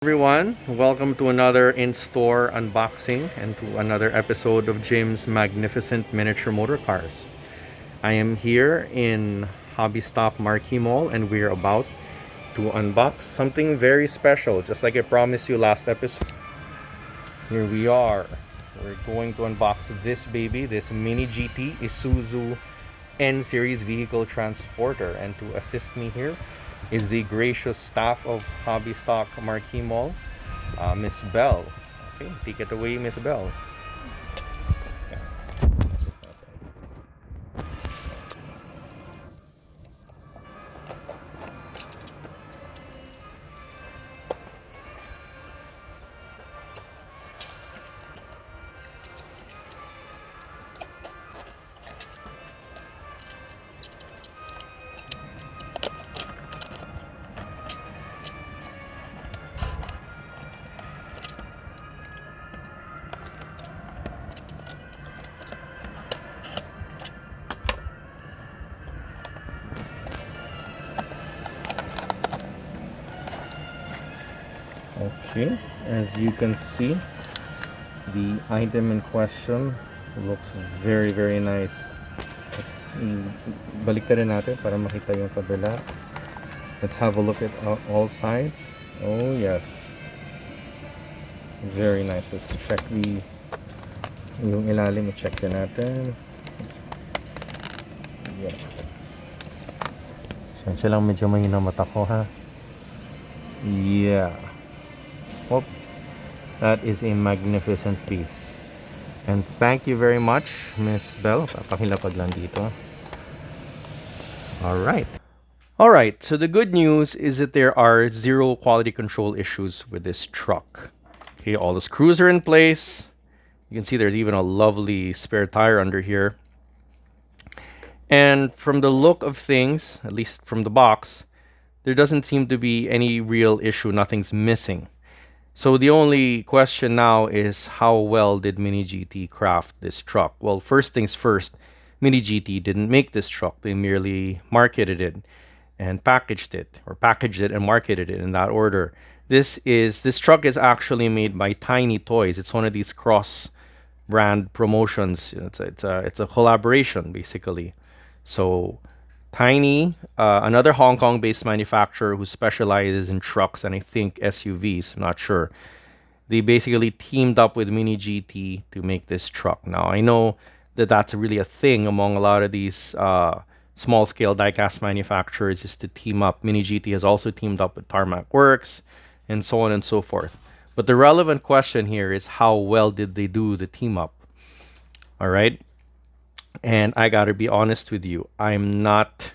Everyone, welcome to another in-store unboxing and to another episode of Jim's Magnificent Miniature Motor Cars. I am here in Hobby Stock Marquee Mall and we're about to unbox something very special, just like I promised you last episode. Here we are. We're going to unbox this baby, this Mini GT Isuzu N Series Vehicle Transporter. And to assist me here is the gracious staff of Hobby Stock Marquee Mall, Miss Bell. Okay, take it away, Miss Bell. Okay, as you can see, the item in question looks very nice. Let's baliktarin natin para makita yung kabila. Let's have a look at all sides. Oh yes, very nice. Let's check yung ilalim. I-check din natin. Yeah. Sensya lang, medyo mahina mata ko ha. Yeah. Oh, that is a magnificent piece. And thank you very much, Miss Bell. Papakilapag lang dito. Alright, so the good news is that there are zero quality control issues with this truck. Okay, all the screws are in place. You can see there's even a lovely spare tire under here. And from the look of things, at least from the box, there doesn't seem to be any real issue. Nothing's missing. So the only question now is, how well did Mini GT craft this truck? Well, first things first, Mini GT didn't make this truck. They merely marketed it and packaged it and marketed it in that order. This truck is actually made by Tiny Toys. It's one of these cross brand promotions. It's a collaboration basically. So Tiny, another Hong Kong-based manufacturer who specializes in trucks and I think SUVs, I'm not sure. They basically teamed up with Mini GT to make this truck. Now, I know that that's really a thing among a lot of these small-scale die-cast manufacturers, is to team up. Mini GT has also teamed up with Tarmac Works and so on and so forth. But the relevant question here is, how well did they do the team up? All right. And I gotta be honest with you, I'm not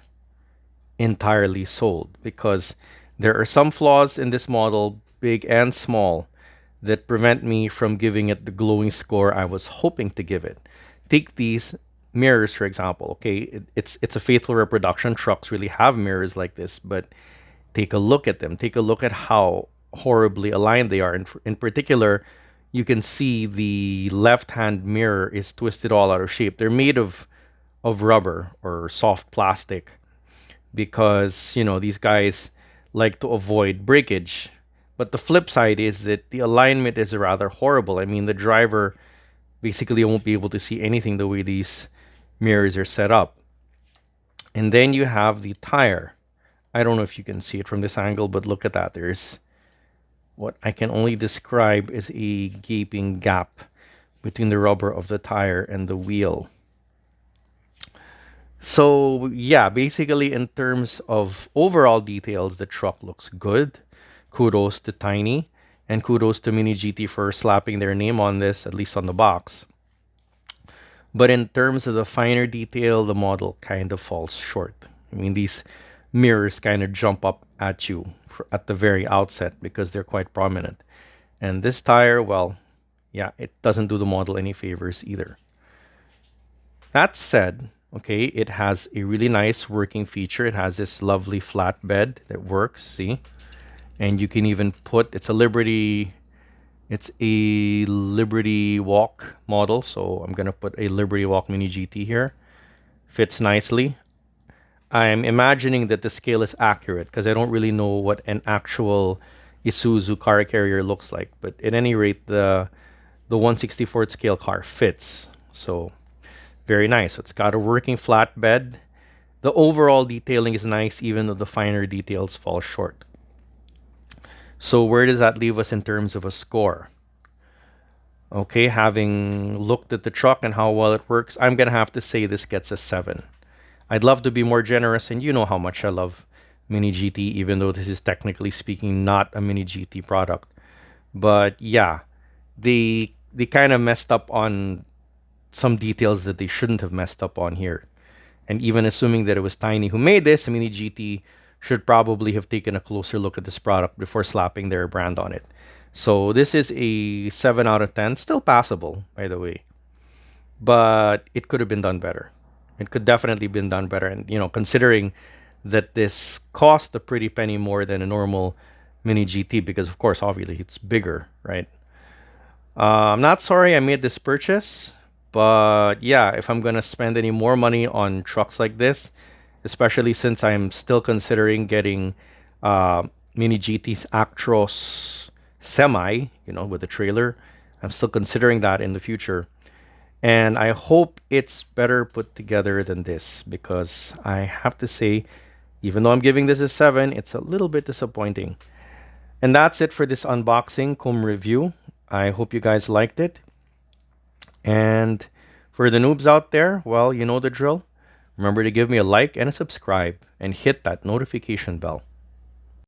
entirely sold because there are some flaws in this model, big and small, that prevent me from giving it the glowing score I was hoping to give it. Take these mirrors, for example. Okay, it's a faithful reproduction. Trucks really have mirrors like this, but take a look at them. Take a look at how horribly aligned they are. In particular, you can see the left-hand mirror is twisted all out of shape. They're made of rubber or soft plastic because, you know, these guys like to avoid breakage. But the flip side is that the alignment is rather horrible. I mean, the driver basically won't be able to see anything the way these mirrors are set up. And then you have the tire. I don't know if you can see it from this angle, but look at that. There's what I can only describe as a gaping gap between the rubber of the tire and the wheel. So yeah, basically in terms of overall details, the truck looks good. Kudos to Tiny and kudos to Mini GT for slapping their name on this, at least on the box. But in terms of the finer detail, the model kind of falls short. I mean, these mirrors kind of jump up at you at the very outset because they're quite prominent. And this tire, well, yeah, it doesn't do the model any favors either. That said, okay, it has a really nice working feature. It has this lovely flat bed that works, see? And you can even put, it's a Liberty Walk model. So I'm going to put a Liberty Walk Mini GT here. Fits nicely. I'm imagining that the scale is accurate because I don't really know what an actual Isuzu car carrier looks like. But at any rate, the 1/64th scale car fits. So very nice. It's got a working flatbed. The overall detailing is nice, even though the finer details fall short. So where does that leave us in terms of a score? Okay, having looked at the truck and how well it works, I'm gonna have to say this gets a 7. I'd love to be more generous, and you know how much I love Mini GT, even though this is technically speaking not a Mini GT product. But yeah, they kind of messed up on some details that they shouldn't have messed up on here. And even assuming that it was Tiny who made this, Mini GT should probably have taken a closer look at this product before slapping their brand on it. So this is a 7 out of 10. Still passable, by the way. But it could have been done better. It could definitely been done better. And, considering that this cost a pretty penny more than a normal Mini GT, because, of course, obviously, it's bigger, right? I'm not sorry I made this purchase. But yeah, if I'm going to spend any more money on trucks like this, especially since I'm still considering getting Mini GT's Actros Semi, with the trailer, I'm still considering that in the future. And I hope it's better put together than this, because I have to say, even though I'm giving this a 7, it's a little bit disappointing. And that's it for this unboxing cum review. I hope you guys liked it. And for the noobs out there, well, you know the drill. Remember to give me a like and a subscribe and hit that notification bell.